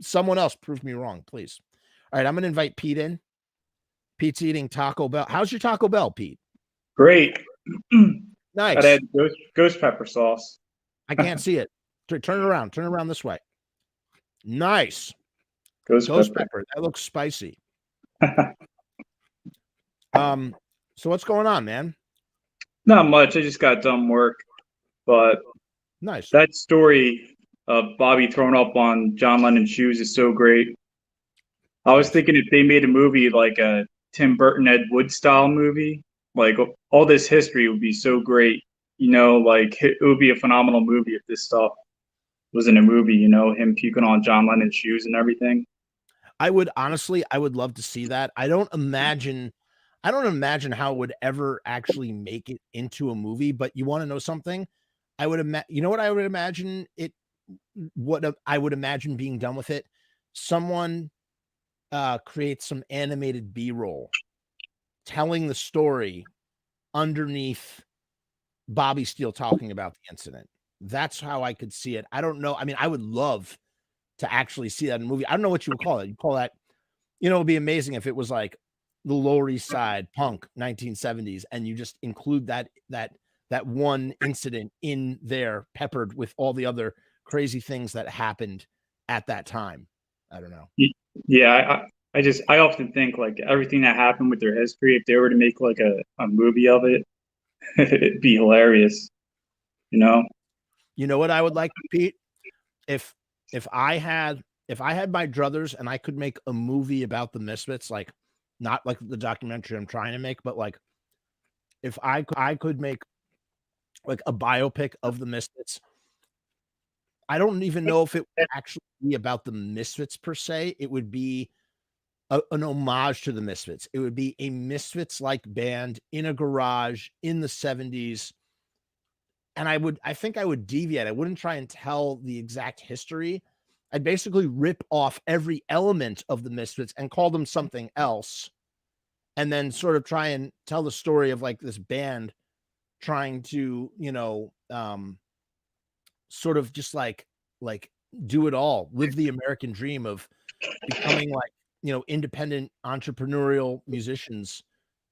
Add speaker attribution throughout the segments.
Speaker 1: Someone else prove me wrong, please. All right, I'm gonna invite Pete in. Pete's eating Taco Bell. How's your Taco Bell, Pete?
Speaker 2: Great.
Speaker 1: Nice.
Speaker 2: I'd add ghost pepper sauce.
Speaker 1: I can't see it. Turn it around. Turn around this way. Nice.
Speaker 2: Ghost
Speaker 1: pepper. That looks spicy. So what's going on, man?
Speaker 2: Not much. I just got done work, but
Speaker 1: nice.
Speaker 2: That story of Bobby throwing up on John Lennon's shoes is so great. I was thinking if they made a movie like a Tim Burton Ed Wood style movie, like all this history would be so great. You know, like it would be a phenomenal movie if this stuff was in a movie, you know, him puking on John Lennon's shoes and everything.
Speaker 1: I would love to see that. I don't imagine how it would ever actually make it into a movie, but you want to know something? I would imagine, you know what I would imagine I would imagine being done with it. Someone creates some animated B-roll telling the story underneath Bobby Steele talking about the incident. That's how I could see it. I don't know. I mean, I would love to actually see that in a movie. I don't know what you would call it. You call that, you know, it'd be amazing if it was like the Lower East Side punk 1970s, and you just include that one incident in there, peppered with all the other crazy things that happened at that time. I don't know.
Speaker 2: Yeah, I often think like everything that happened with their history, if they were to make like a movie of it, it'd be hilarious. You know?
Speaker 1: You know what I would like, Pete? If I had my druthers and I could make a movie about the Misfits, like not like the documentary I'm trying to make, but like if I could make like a biopic of the Misfits, I don't even know if it would actually be about the Misfits per se. It would be an homage to the Misfits. It would be a Misfits-like band in a garage in the 70s. And I think I would deviate. I wouldn't try and tell the exact history. I'd basically rip off every element of the Misfits and call them something else. And then sort of try and tell the story of like this band trying to, you know, sort of just like do it all, live the American dream of becoming like, you know, independent entrepreneurial musicians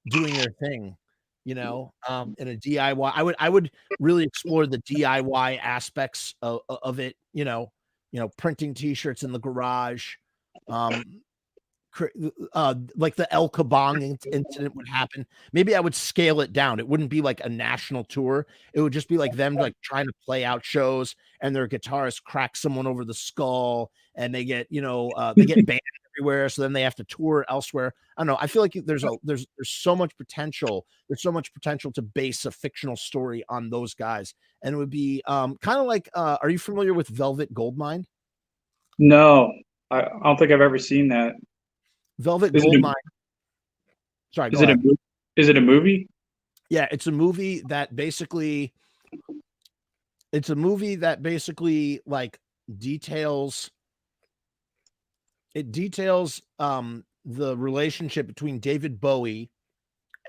Speaker 1: doing their thing, you know, in a DIY. I would really explore the DIY aspects of it, you know, printing T-shirts in the garage, like the El Kabong incident would happen. Maybe I would scale it down. It wouldn't be like a national tour. It would just be like them like trying to play out shows, and their guitarist cracks someone over the skull, and they get, you know, they get banned everywhere. So then they have to tour elsewhere. I don't know. I feel like there's so much potential. There's so much potential to base a fictional story on those guys. And it would be kind of like, are you familiar with Velvet Goldmine?
Speaker 2: No, I don't think I've ever seen that.
Speaker 1: Velvet Goldmine. Sorry, go ahead.
Speaker 2: Is it a movie?
Speaker 1: Yeah, it's a movie that basically like details the relationship between David Bowie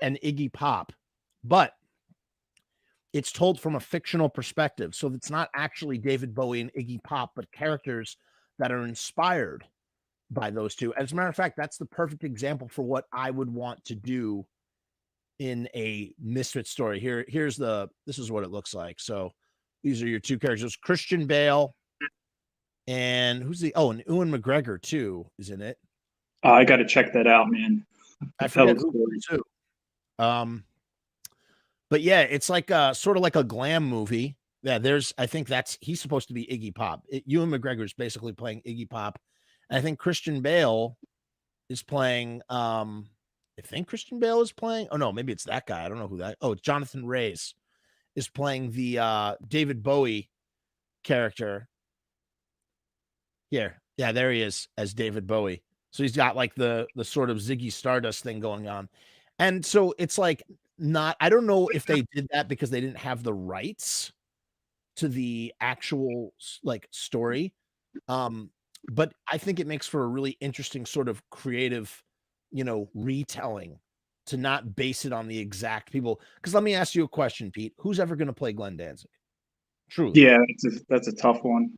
Speaker 1: and Iggy Pop, but it's told from a fictional perspective. So it's not actually David Bowie and Iggy Pop, but characters that are inspired by those two. As a matter of fact, that's the perfect example for what I would want to do in a Misfit story. This is what it looks like. So these are your two characters, Christian Bale, and and Ewan McGregor too is in it.
Speaker 2: I got to check that out, man.
Speaker 1: I forget who too. But yeah, it's like sort of like a glam movie. Yeah, I think he's supposed to be Iggy Pop. Ewan McGregor is basically playing Iggy Pop. And I think Christian Bale is playing. I think Christian Bale is playing. Oh no, maybe it's that guy. I don't know who that. Oh, it's Jonathan Reyes is playing the David Bowie character. Here, yeah, there he is as David Bowie. So he's got like the sort of Ziggy Stardust thing going on, and so it's like not. I don't know if they did that because they didn't have the rights to the actual like story. But I think it makes for a really interesting sort of creative, you know, retelling to not base it on the exact people. Because let me ask you a question, Pete. Who's ever going to play Glenn Danzig? Truly.
Speaker 2: Yeah, that's a tough one.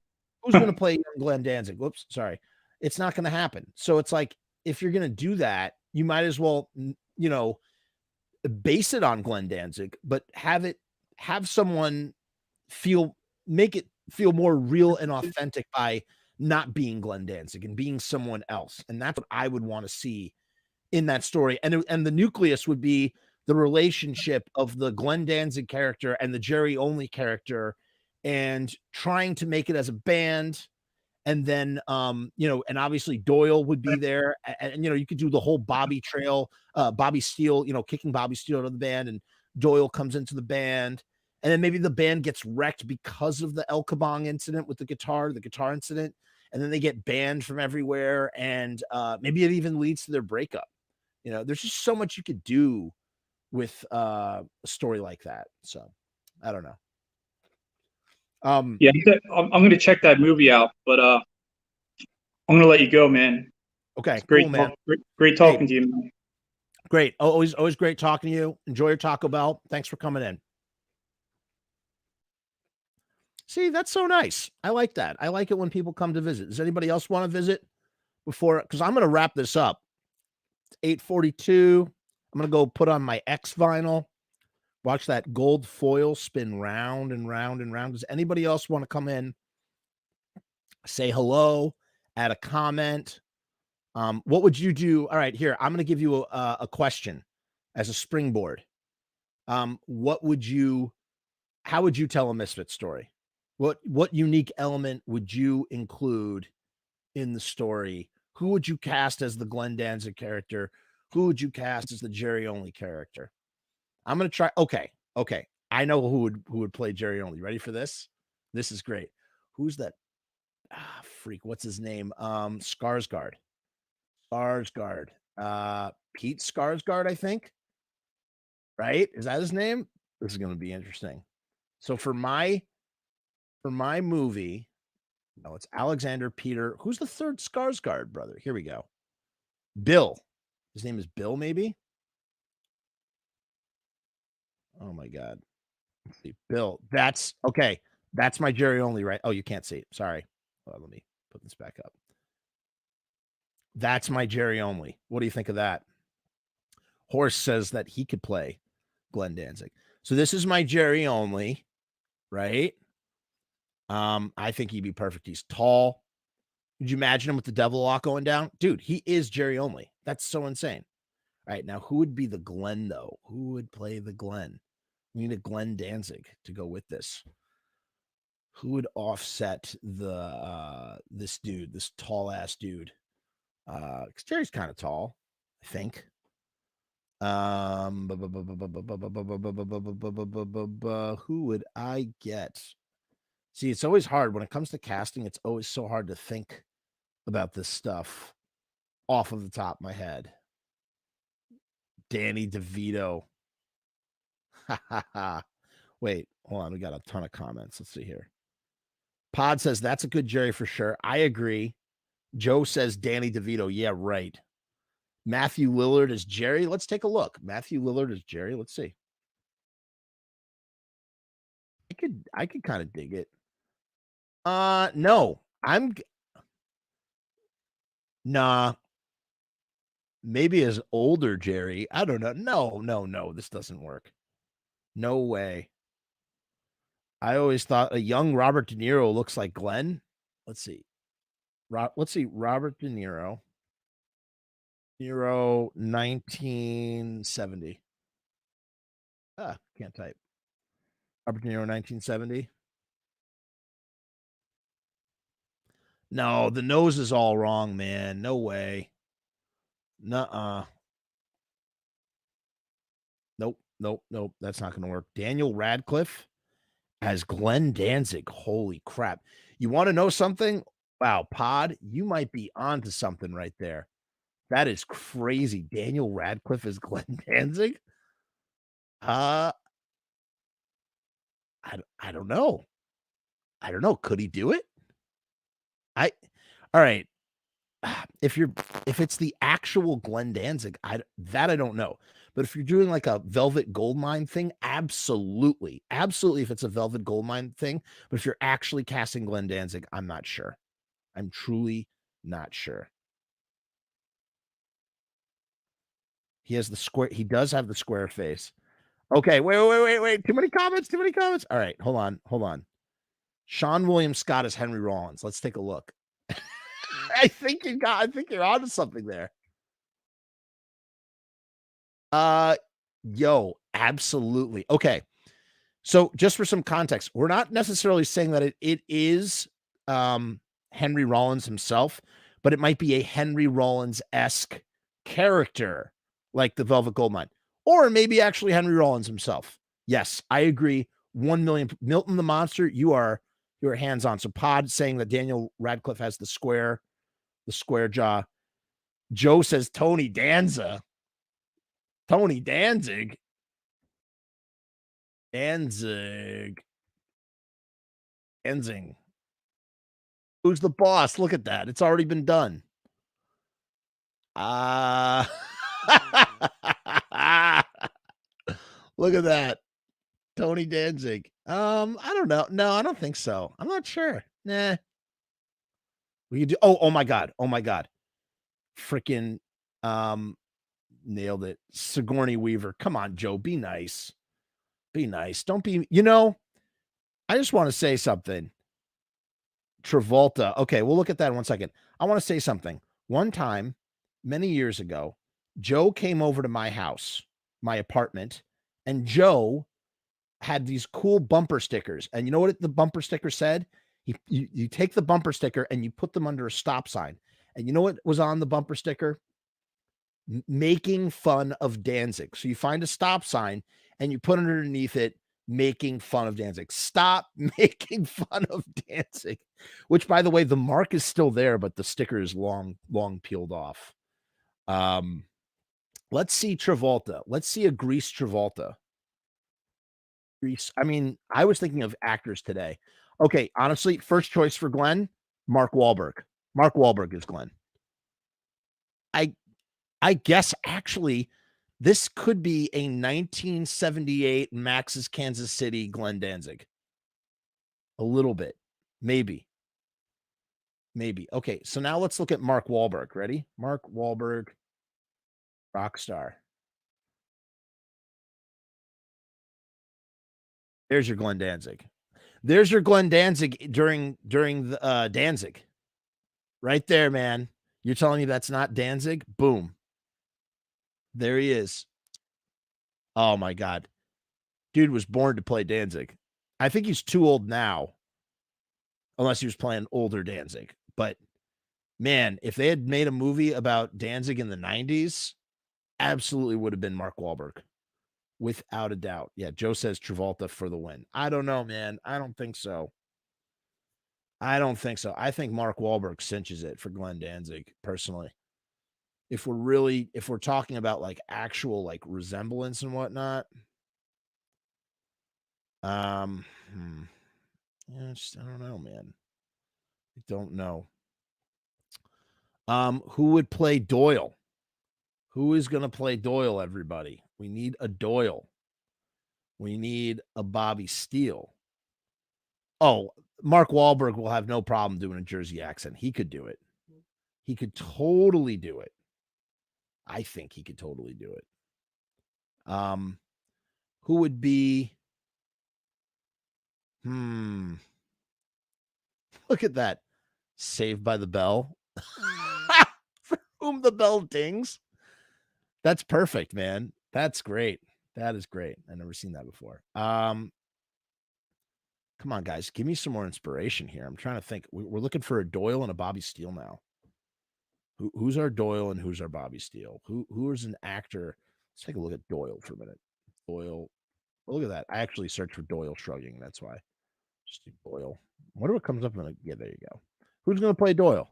Speaker 1: Who's going to play Glenn Danzig? Whoops, sorry. It's not going to happen. So it's like, if you're going to do that, you might as well, base it on Glenn Danzig, but have someone make it feel more real and authentic by not being Glenn Danzig and being someone else. And that's what I would want to see in that story. And the nucleus would be the relationship of the Glenn Danzig character and the Jerry Only character, and trying to make it as a band. And then, and obviously Doyle would be there. And you could do the whole Bobby trail, Bobby Steele, kicking Bobby Steele out of the band, and Doyle comes into the band. And then maybe the band gets wrecked because of the El Kabong incident with the guitar incident. And then they get banned from everywhere. And maybe it even leads to their breakup. There's just so much you could do with a story like that. So I don't know.
Speaker 2: Yeah, I'm going to check that movie out, but I'm going to let you go, man.
Speaker 1: Okay,
Speaker 2: It's great,
Speaker 1: cool, man.
Speaker 2: Great talking to you, man.
Speaker 1: Great. Always great talking to you. Enjoy your Taco Bell. Thanks for coming in. See, that's so nice. I like that. I like it when people come to visit. Does anybody else want to visit before? Because I'm going to wrap this up. It's 8:42. I'm going to go put on my X vinyl. Watch that gold foil spin round and round and round. Does anybody else want to come in? Say hello, add a comment. What would you do? All right, here, I'm going to give you a question as a springboard. How would you tell a Misfit story? What unique element would you include in the story? Who would you cast as the Glenn Danzig character? Who would you cast as the Jerry Only character? I'm going to try. Okay. I know who would play Jerry Only. Ready for this? This is great. Who's that? Freak. What's his name? Skarsgård. Pete Skarsgård, I think. Right? Is that his name? This is going to be interesting. So for my movie, no, it's Alexander Peter. Who's the third Skarsgård brother? Here we go. Bill. His name is Bill, maybe? Oh my God. Let's see. Bill. That's okay. That's my Jerry Only, right? Oh, you can't see it. Sorry. Well, let me put this back up. That's my Jerry Only. What do you think of that? Horst says that he could play Glenn Danzig. So this is my Jerry Only, right? I think he'd be perfect. He's tall. Could you imagine him with the devil lock going down? Dude, he is Jerry Only. That's so insane. All right, now who would be the Glenn, though? Who would play the Glenn? We need a Glenn Danzig to go with this. Who would offset this dude, this tall ass dude? Because Jerry's kind of tall, I think. Who would I get? See, it's always hard when it comes to casting. It's always so hard to think about this stuff off of the top of my head. Danny DeVito. Wait, hold on. We got a ton of comments. Let's see here. Pod says that's a good Jerry for sure. I agree. Joe says Danny DeVito. Yeah, right. Matthew Lillard is Jerry. Let's take a look. Matthew Lillard is Jerry. Let's see. I could kind of dig it. No. Nah. Maybe as older Jerry. I don't know. No. This doesn't work. No way. I always thought a young Robert De Niro looks like Glenn. Let's see. Robert De Niro. 1970. Can't type. Robert De Niro, 1970. No, the nose is all wrong, man. No way. Nuh-uh. Nope. That's not going to work. Daniel Radcliffe as Glenn Danzig. Holy crap. You want to know something? Wow, Pod, you might be onto something right there. That is crazy. Daniel Radcliffe is Glenn Danzig? I don't know. Could he do it? All right. If it's the actual Glenn Danzig, I don't know. But if you're doing like a Velvet Goldmine thing, absolutely. If it's a Velvet Goldmine thing. But if you're actually casting Glenn Danzig, I'm not sure. I'm truly Not sure. He has the square. He does have the square face. Okay, wait. Too many comments. All right, hold on. Sean William Scott is Henry Rollins. Let's take a look. I think you're onto something there. Absolutely. Okay. So just for some context, we're not necessarily saying that it is Henry Rollins himself, but it might be a Henry Rollins-esque character like the Velvet Goldmine, or maybe actually Henry Rollins himself. Yes, I agree. 1 million. Milton the Monster, you're hands-on. So Pod saying that Daniel Radcliffe has the square jaw. Joe says Tony Danza. Tony Danzig. Danzig. Who's the boss? Look at that. It's already been done. Look at that. Tony Danzig. I don't know. No, I don't think so. I'm not sure. Nah. We could do oh my god. Freaking nailed it. Sigourney Weaver. Come on, Joe. Be nice. Don't be, I just want to say something. Travolta. Okay, we'll look at that in 1 second. I want to say something. One time, many years ago, Joe came over to my house, my apartment, and Joe had these cool bumper stickers. And you know what the bumper sticker said? You take the bumper sticker and you put them under a stop sign. And you know what was on the bumper sticker? Making fun of Danzig. So you find a stop sign and you put underneath it, making fun of Danzig. Stop making fun of Danzig. Which, by the way, the mark is still there, but the sticker is long peeled off. Let's see Travolta. Let's see a Grease Travolta. Grease. I mean, I was thinking of actors today. Okay, honestly, first choice for Glenn, Mark Wahlberg. Mark Wahlberg is Glenn. I guess actually this could be a 1978 Max's Kansas City Glenn Danzig. A little bit. Maybe. Okay, so now let's look at Mark Wahlberg. Ready? Mark Wahlberg, rock star. There's your Glenn Danzig. There's your Glenn Danzig during the Danzig. Right there, man. You're telling me that's not Danzig? Boom. There he is. Oh my God. Dude was born to play Danzig. I think he's too old now. Unless he was playing older Danzig. But man, if they had made a movie about Danzig in the 90s, absolutely would have been Mark Wahlberg. Without a doubt. Yeah, Joe says Travolta for the win. I don't know, man. I don't think so. I think Mark Wahlberg cinches it for Glenn Danzig, personally. If we're talking about like actual like resemblance and whatnot. I don't know, man. I don't know. Who would play Doyle? Who is going to play Doyle, everybody? We need a Doyle. We need a Bobby Steele. Oh, Mark Wahlberg will have no problem doing a Jersey accent. He could do it. He could totally do it. I think he could totally do it. Who would be? Look at that. Saved by the Bell. For whom the bell dings. That's perfect, man. That's great. That is great. I've never seen that before. Come on, guys. Give me some more inspiration here. I'm trying to think. We're looking for a Doyle and a Bobby Steele now. Who's our Doyle and who's our Bobby Steele? Who is an actor? Let's take a look at Doyle for a minute. Doyle. Oh, look at that. I actually searched for Doyle shrugging. That's why. Just do Doyle. I wonder what comes up. Yeah, there you go. Who's going to play Doyle?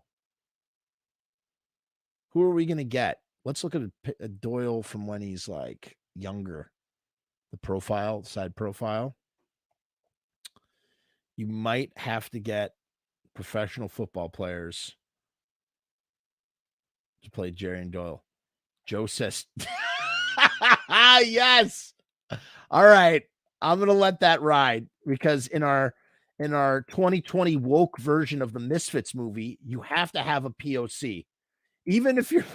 Speaker 1: Who are we going to get? Let's look at a Doyle from when he's like younger. The side profile. You might have to get professional football players to play Jerry and Doyle. Joe says, yes. All right. I'm going to let that ride because in our in our 2020 woke version of the Misfits movie, you have to have a POC. Even if you're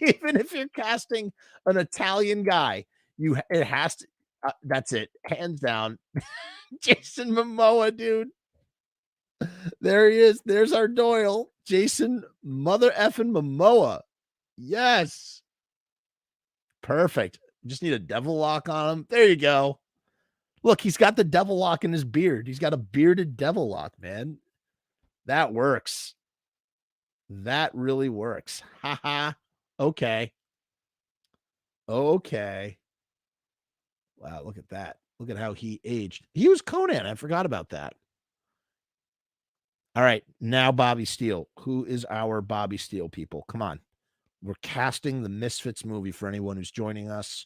Speaker 1: even if you're casting an Italian guy, it has to that's it. Hands down. Jason Momoa, dude. There he is. There's our Doyle. Jason mother effing Momoa. Yes. Perfect. Just need a devil lock on him. There you go. Look, he's got the devil lock in his beard. He's got a bearded devil lock, man. That works. That really works. Haha. Okay. Okay. Wow, look at that. Look at how he aged. He was Conan. I forgot about that. All right, now Bobby Steele. Who is our Bobby Steele, people? Come on. We're casting the Misfits movie for anyone who's joining us.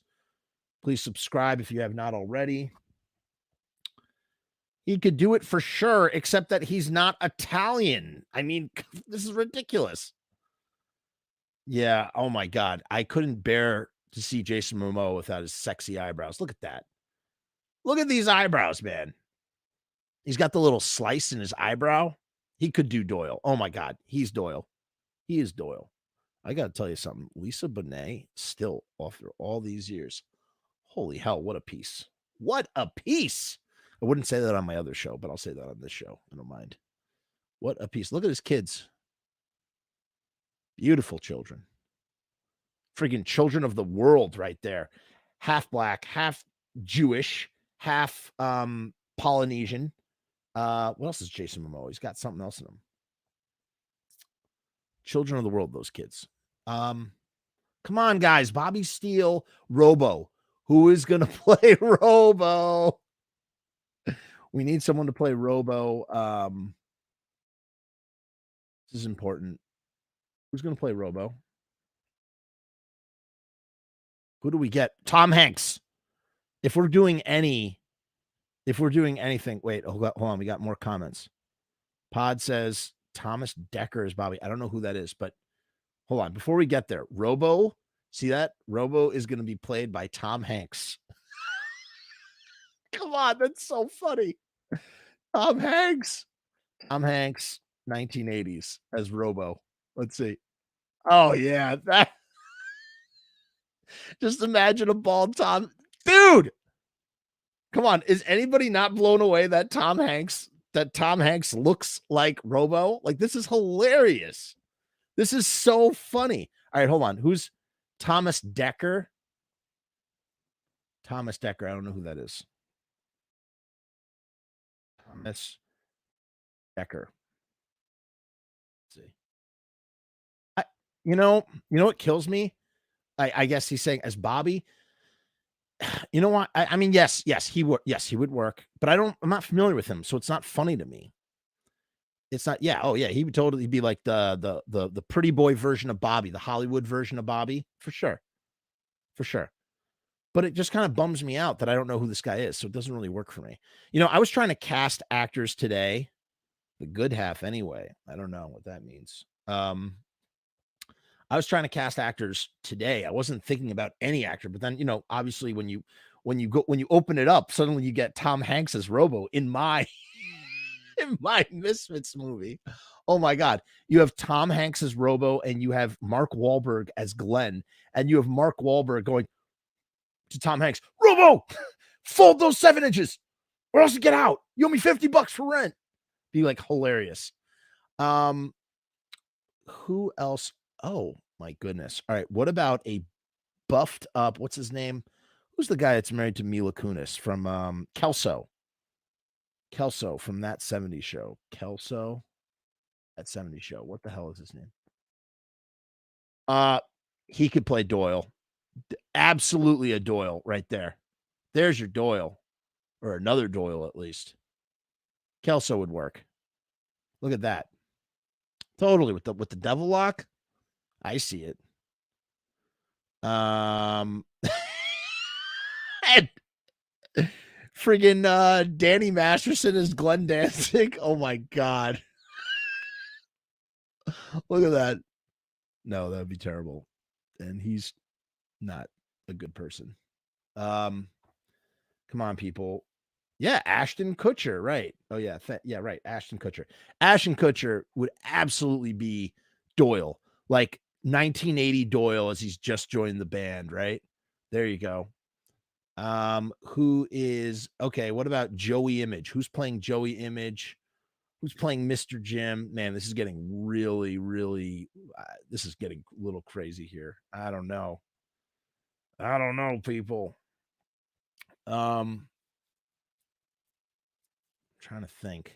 Speaker 1: Please subscribe if you have not already. He could do it for sure, except that he's not Italian. I mean, this is ridiculous. Yeah, oh my God. I couldn't bear to see Jason Momoa without his sexy eyebrows. Look at that. Look at these eyebrows, man. He's got the little slice in his eyebrow. He could do Doyle. Oh my God. He's Doyle. He is Doyle. I got to tell you something. Lisa Bonet, still after all these years. Holy hell, what a piece. What a piece. I wouldn't say that on my other show, but I'll say that on this show. I don't mind. What a piece. Look at his kids. Beautiful children. Friggin' children of the world right there. Half black, half Jewish, half Polynesian. What else is Jason Momoa? He's got something else in him. Children of the world, those kids. Come on, guys. Bobby Steele, Robo. Who is going to play Robo? We need someone to play Robo. This is important. Who's going to play Robo? Who do we get? Tom Hanks. If we're doing anything, wait, hold on. We got more comments. Pod says Thomas Dekker is Bobby. I don't know who that is, but hold on. Before we get there, Robo, see that? Robo is going to be played by Tom Hanks. Come on, that's so funny. Tom Hanks, 1980s as Robo. Let's see. Oh yeah, that. Just imagine a bald Tom, dude. Come on, is anybody not blown away that Tom Hanks looks like Robo? Like, this is hilarious. This is so funny. All right, hold on. Who's Thomas Dekker? Thomas Dekker. I don't know who that is. Thomas Dekker. Let's see. You know what kills me? I guess he's saying as Bobby. You know what? I mean, yes, he would. Yes, he would work, but I'm not familiar with him, so it's not funny to me. It's not. Yeah. Oh, yeah. He would totally be like the pretty boy version of Bobby, the Hollywood version of Bobby, for sure, for sure. But it just kind of bums me out that I don't know who this guy is, so it doesn't really work for me. I was trying to cast actors today, the good half anyway. I don't know what that means. I was trying to cast actors today. I wasn't thinking about any actor, but then, obviously when you open it up, suddenly you get Tom Hanks as Robo in my Misfits movie. Oh my God. You have Tom Hanks as Robo and you have Mark Wahlberg as Glenn, and you have Mark Wahlberg going to Tom Hanks, Robo, fold those 7 inches or else you get out. You owe me $50 for rent. Be like hilarious. Who else? Oh my goodness. All right. What about a buffed up, what's his name? Who's the guy that's married to Mila Kunis from Kelso? Kelso from That 70s Show. Kelso, That 70s Show. What the hell is his name? He could play Doyle. Absolutely a Doyle right there. There's your Doyle, or another Doyle at least. Kelso would work. Look at that. Totally with the devil lock. I see it. And friggin' Danny Masterson is Glenn Danzig. Oh my God. Look at that. No, that would be terrible. And he's not a good person. Come on, people. Yeah, Ashton Kutcher, right. Oh, yeah, yeah, right, Ashton Kutcher. Ashton Kutcher would absolutely be Doyle, like 1980 Doyle as he's just joined the band, right? There you go. Who is okay, what about Joey Image? Who's playing Joey Image? Who's playing Mr. Jim? Man, this is getting really, really this is getting a little crazy here. I don't know, people. Trying to think.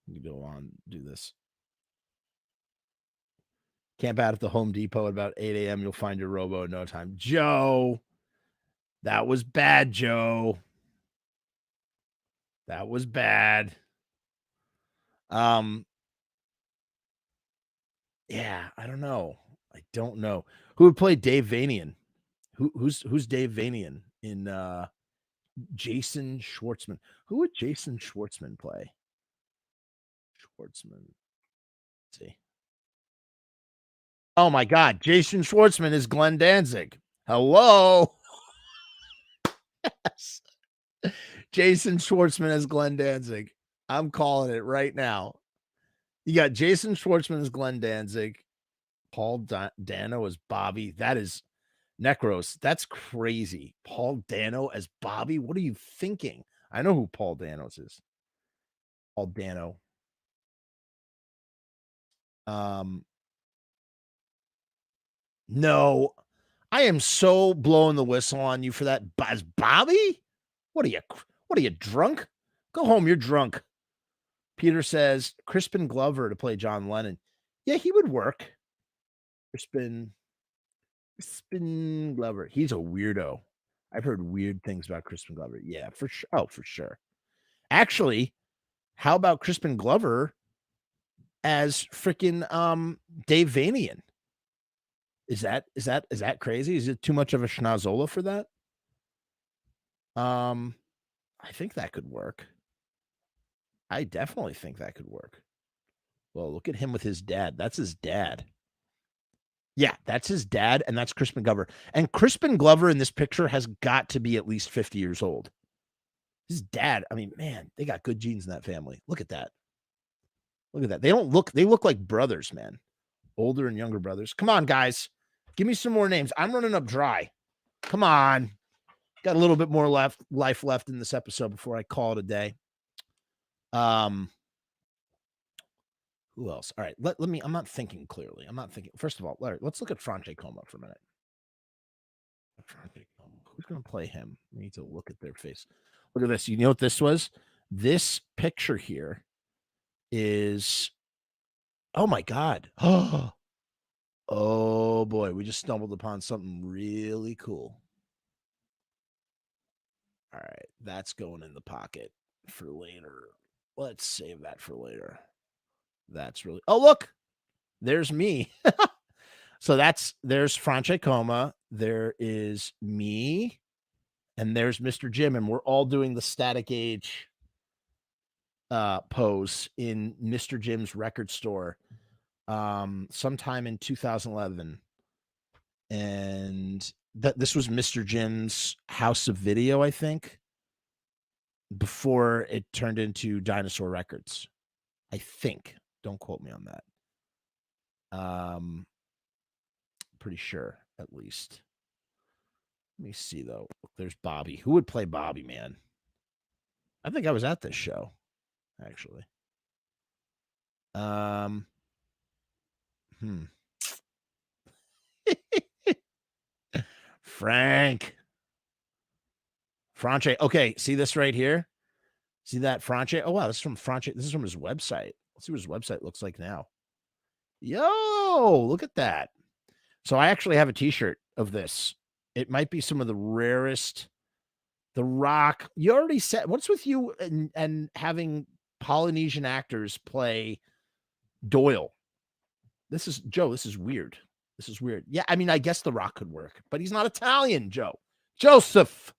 Speaker 1: You go on, do this. Camp out at the Home Depot at about 8 a.m. You'll find your robo in no time. Joe, that was bad, Joe. That was bad. Yeah, I don't know. Who would play Dave Vanian? Who's Dave Vanian in Jason Schwartzman? Who would Jason Schwartzman play? Schwartzman. Let's see. Oh my God, Jason Schwartzman is Glenn Danzig. Hello. Yes. Jason Schwartzman as Glenn Danzig. I'm calling it right now. You got Jason Schwartzman as Glenn Danzig, Paul Dano as Bobby. That is Necros. That's crazy. Paul Dano as Bobby. What are you thinking? I know who Paul Danos is. Paul Dano. No, I am so blowing the whistle on you for that. As Bobby? What are you drunk? Go home. You're drunk. Peter says Crispin Glover to play John Lennon. Yeah, he would work. Crispin Glover. He's a weirdo. I've heard weird things about Crispin Glover. Yeah, for sure. Oh, for sure. Actually, how about Crispin Glover as freaking Dave Vanian? Is that crazy? Is it too much of a schnozola for that? I think that could work. I definitely think that could work. Well, look at him with his dad. That's his dad. Yeah, that's his dad, and that's Crispin Glover. And Crispin Glover in this picture has got to be at least 50 years old. His dad, I mean, man, they got good genes in that family. Look at that. Look at that. They look like brothers, man. Older and younger brothers. Come on, guys. Give me some more names. I'm running up dry. Come on. Got a little bit more life left in this episode before I call it a day. Who else? All right, let me. I'm not thinking clearly. First of all, let's look at Franche Coma for a minute. Who's going to play him? We need to look at their face. Look at this. You know what this was? This picture here is. Oh my God. Oh boy, we just stumbled upon something really cool. All right, that's going in the pocket for later. Let's save that for later. That's really. Oh, look, there's me. So there's Franche Coma. There is me, and there's Mr. Jim, and we're all doing the static age pose in Mr. Jim's record store sometime in 2011. And this was Mr. Jim's house of video, I think, before it turned into Dinosaur Records. I think. Don't quote me on that. Pretty sure, at least. Let me see, though. There's Bobby. Who would play Bobby, man? I think I was at this show, actually. Franche. Okay, see this right here? See that Franche? Oh, wow, this is from Franche. This is from his website. Let's see what his website looks like now. Yo, look at that. So I actually have a T-shirt of this. It might be some of the rarest. The Rock. You already said, what's with you and having Polynesian actors play Doyle? This is weird. This is weird. Yeah, I mean, I guess The Rock could work, but he's not Italian, Joe. Joseph.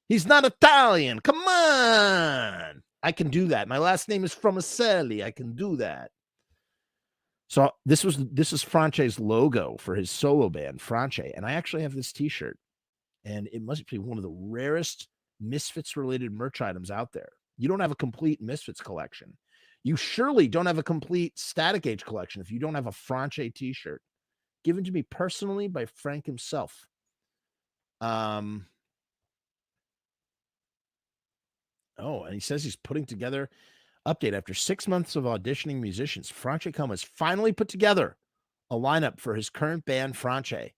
Speaker 1: He's not Italian. Come on. I can do that. My last name is Fromaselli. I can do that. So this is Franche's logo for his solo band, Franche. And I actually have this T-shirt. And it must be one of the rarest Misfits related merch items out there. You don't have a complete Misfits collection. You surely don't have a complete Static Age collection if you don't have a Franche t-shirt given to me personally by Frank himself. Oh, and he says he's putting together update after 6 months of auditioning musicians. Franche Coma has finally put together a lineup for his current band, Franche.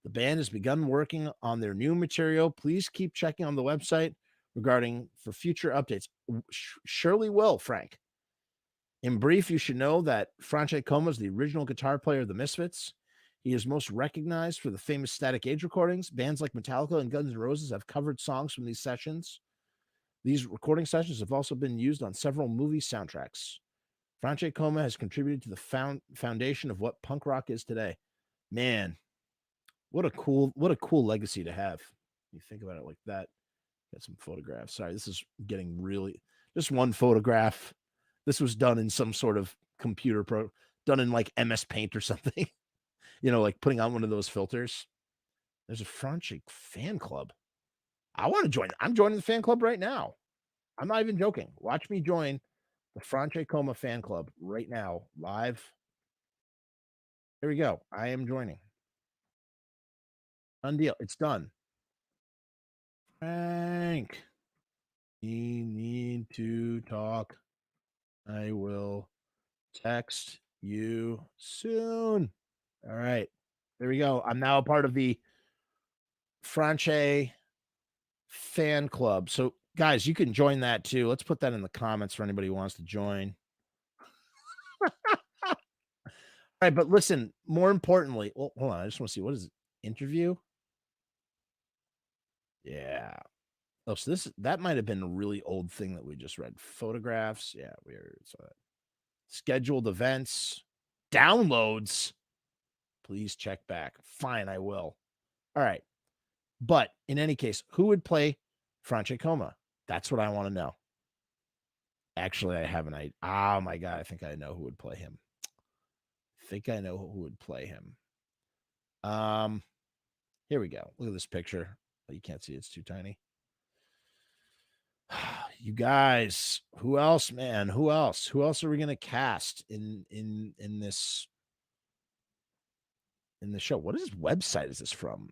Speaker 1: The band has begun working on their new material. Please keep checking on the website regarding for future updates. Surely will, Frank. In brief, you should know that Franche Coma is the original guitar player of the Misfits. He is most recognized for the famous Static Age recordings. Bands like Metallica and Guns N' Roses have covered songs from these sessions. These recording sessions have also been used on several movie soundtracks. Franche Coma has contributed to the foundation of what punk rock is today. Man, what a cool legacy to have. You think about it like that. Got some photographs. Sorry, this is getting really just one photograph. This was done in some sort of computer done in like MS Paint or something. Like putting on one of those filters. There's a Franche fan club. I want to join. I'm joining the fan club right now. I'm not even joking. Watch me join the Franche Coma fan club right now, live. There we go. I am joining. Done deal. It's done. Frank, we need to talk. I will text you soon. All right. There we go. I'm now a part of the Franche fan club. So, guys, you can join that too. Let's put that in the comments for anybody who wants to join. All right, but listen, more importantly, well, hold on. I just want to see what is it? Interview? Yeah. Oh, so that might have been a really old thing that we just read. Photographs. Yeah, we saw that. Scheduled events, downloads. Please check back. Fine, I will. All right. But in any case, who would play Franche Coma? That's what I want to know. Actually, I have an idea. Oh my God, I think I know who would play him. Here we go. Look at this picture. Oh, you can't see it. It's too tiny. You guys, who else, man? Who else? Who else are we gonna cast in this show? What website is this from?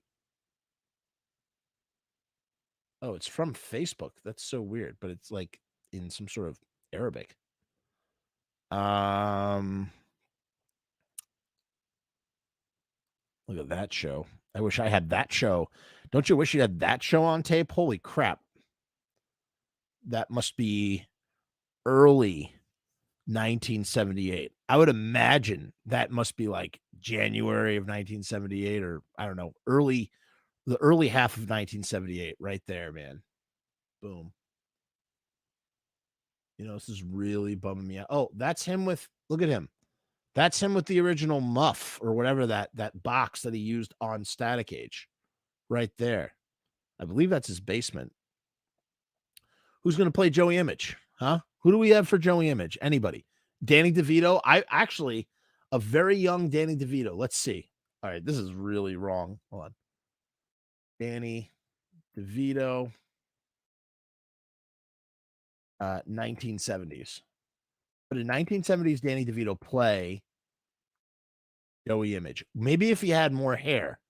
Speaker 1: Oh, it's from Facebook. That's so weird, but it's like in some sort of Arabic. Look at that show. I wish I had that show. Don't you wish you had that show on tape? Holy crap. That must be early 1978. I would imagine that must be like January of 1978, or I don't know, the early half of 1978 right there, man. Boom. This is really bumming me out. Oh, that's him look at him. That's him with the original muff or whatever that box that he used on Static Age right there. I believe that's his basement. Who's going to play Joey Image? Huh? Who do we have for Joey Image? Anybody? Danny DeVito? A very young Danny DeVito. Let's see. All right, this is really wrong. Hold on. Danny DeVito. 1970s. But in 1970s, Danny DeVito play Joey Image. Maybe if he had more hair.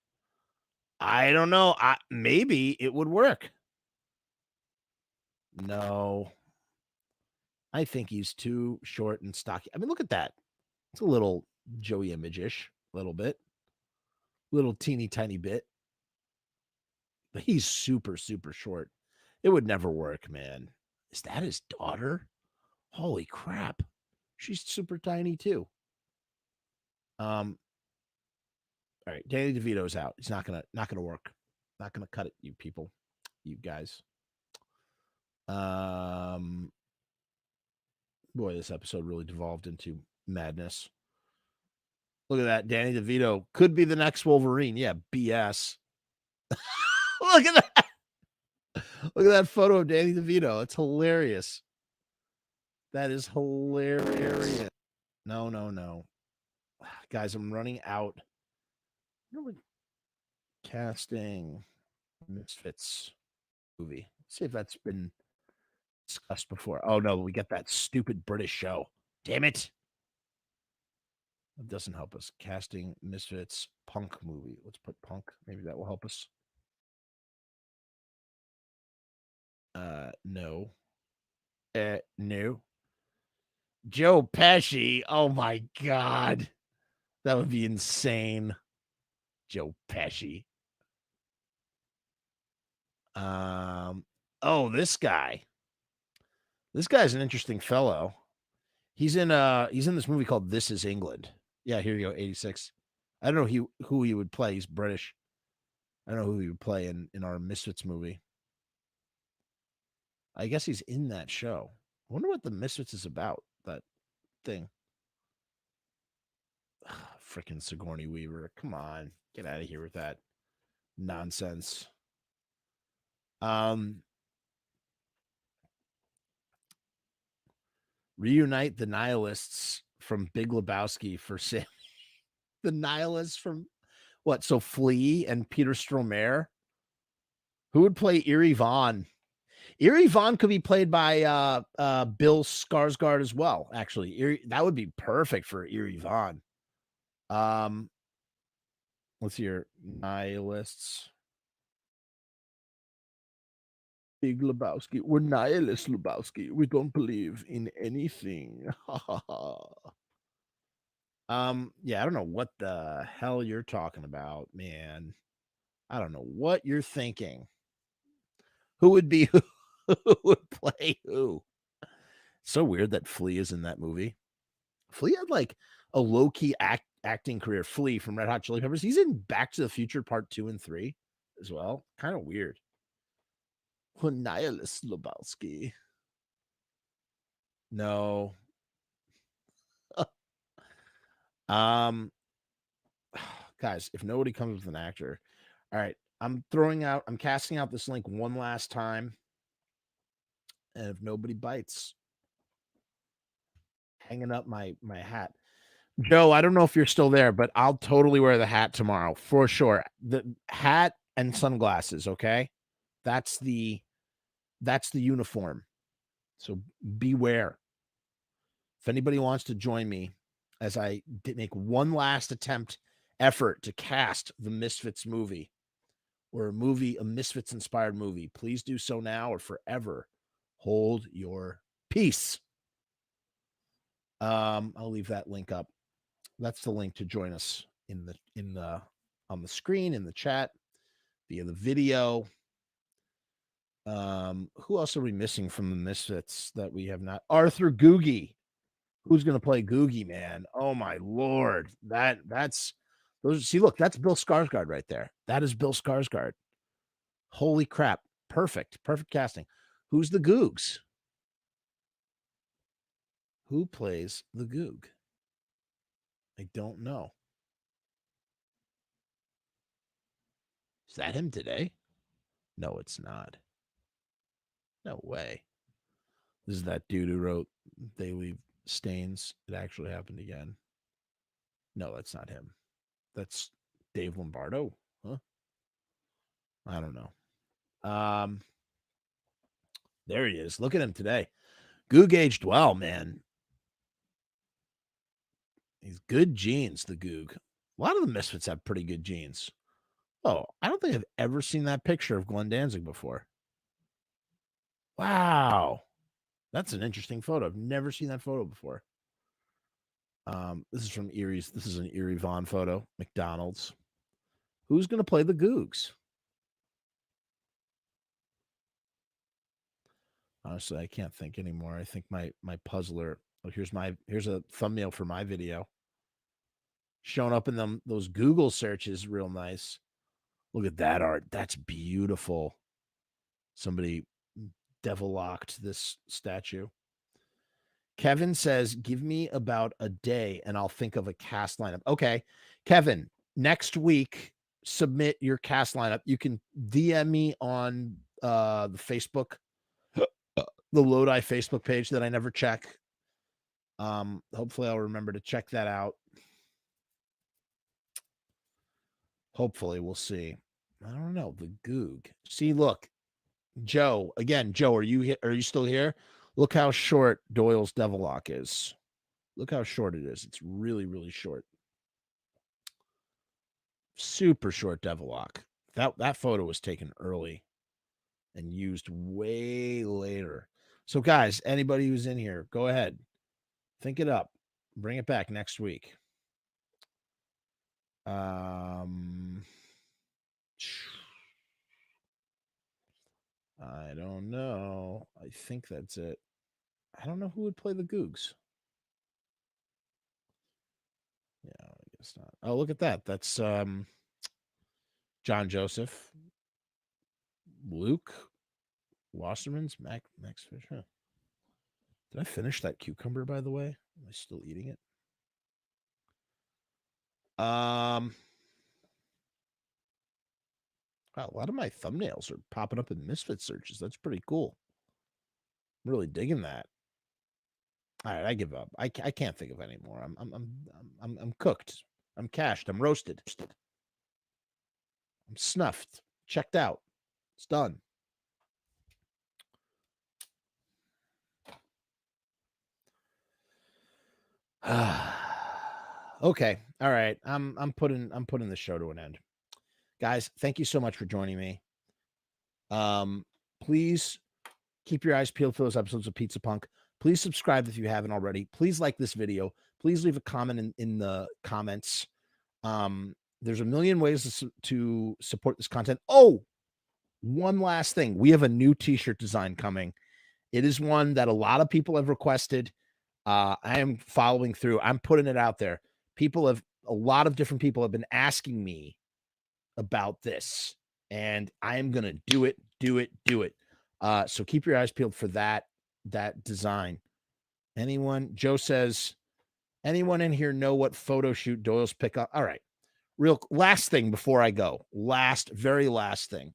Speaker 1: I don't know. Maybe it would work. No. I think he's too short and stocky. I mean, look at that. It's a little Joey Image-ish, a little bit. Little teeny tiny bit. But he's super, super short. It would never work, man. Is that his daughter? Holy crap. She's super tiny too. All right, Danny DeVito's out. He's not gonna work. Not gonna cut it, you people, you guys. Boy, this episode really devolved into madness. Look at that. Danny DeVito could be the next Wolverine. Yeah, BS. Look at that. Look at that photo of Danny DeVito. It's hilarious. That is hilarious. No. Guys, I'm running out. Casting Misfits movie. See if that's been discussed before. Oh no, we get that stupid British show. Damn it. That doesn't help us. Casting Misfits punk movie. Let's put punk. Maybe that will help us. No. No. Joe Pesci. Oh my God. That would be insane. Joe Pesci. Oh, this guy. This guy's an interesting fellow. He's in this movie called This Is England. Yeah, here you go, 86. I don't know who he would play. He's British. I don't know who he would play in our Misfits movie. I guess he's in that show. I wonder what the Misfits is about, that thing. Freaking Sigourney Weaver. Come on. Get out of here with that nonsense. Reunite the nihilists from Big Lebowski for Sam. The nihilists from what? So Flea and Peter Stormare. Who would play Eerie Vaughn? Eerie Vaughn could be played by Bill Skarsgård as well. Actually, that would be perfect for Eerie Vaughn. Let's see your nihilists. Big Lebowski. We're nihilists, Lebowski. We don't believe in anything. Yeah, I don't know what the hell you're talking about, man. I don't know what you're thinking. Who would be who would play who? So weird that Flea is in that movie. Flea had like a low-key acting career. Flea from Red Hot Chili Peppers. He's in Back to the Future Part 2 and 3 as well. Kind of weird. Nihilist Lebowski. No. Guys, if nobody comes with an actor, all right, I'm casting out this link one last time. And if nobody bites, hanging up my hat. Joe, I don't know if you're still there, but I'll totally wear the hat tomorrow for sure. The hat and sunglasses, okay? That's the uniform. So beware. If anybody wants to join me as I make one last effort to cast the Misfits movie or a Misfits inspired movie, please do so now or forever hold your peace. I'll leave that link up. That's the link to join us on the screen, in the chat, via the video. Who else are we missing from the Misfits that we have not? Arthur Googie. Who's going to play Googie, man? Oh my Lord. That's those. See, look, that's Bill Skarsgård right there. That is Bill Skarsgård. Holy crap. Perfect casting. Who's the Googs? Who plays the Goog? I don't know. Is that him today? No, it's not. No way. This is that dude who wrote They Leave Stains. It actually happened again. No, that's not him. That's Dave Lombardo. Huh? I don't know. There he is. Look at him today. Goog aged well, man. He's good genes, the Goog. A lot of the Misfits have pretty good genes. Oh, I don't think I've ever seen that picture of Glenn Danzig before. Wow. That's an interesting photo. I've never seen that photo before. This is from Erie's. This is an Eerie Vaughn photo. McDonald's. Who's going to play the Googs? Honestly, I can't think anymore. I think my puzzler. Oh, here's a thumbnail for my video. Showing up in those Google searches, real nice. Look at that art. That's beautiful. Somebody devil locked this statue. Kevin says, give me about a day and I'll think of a cast lineup. Okay. Kevin, next week, submit your cast lineup. You can DM me on the Facebook, the Lodi Facebook page that I never check. Hopefully I'll remember to check that out. Hopefully, we'll see. I don't know. The Goog. See, look. Joe, again, Joe, are you still here? Look how short Doyle's devil lock is. Look how short it is. It's really, really short. Super short devil lock. That photo was taken early and used way later. So, guys, anybody who's in here, go ahead, think it up, bring it back next week. I don't know. I think that's it. I don't know who would play the Googs. Yeah, I guess not. Oh, look at that. That's John Joseph, Luke Wasserman's, Max Fisher. Did I finish that cucumber, by the way? Am I still eating it? Wow, a lot of my thumbnails are popping up in Misfit searches. That's pretty cool. I'm really digging that. All right, I give up. I can't think of any more. I'm cooked. I'm cashed. I'm roasted. I'm snuffed. Checked out. It's done. Okay. All right. I'm putting the show to an end. Guys, thank you so much for joining me. Please keep your eyes peeled for those episodes of Pizza Punk. Please subscribe if you haven't already. Please like this video. Please leave a comment in the comments. There's a million ways to support this content. Oh, one last thing. We have a new t-shirt design coming. It is one that a lot of people have requested. I am following through. I'm putting it out there. A lot of different people have been asking me about this, and I am going to do it. So keep your eyes peeled for that design. Joe says, anyone in here know what photo shoot Doyle's pick up? All right. Real last thing before I go. Very last thing.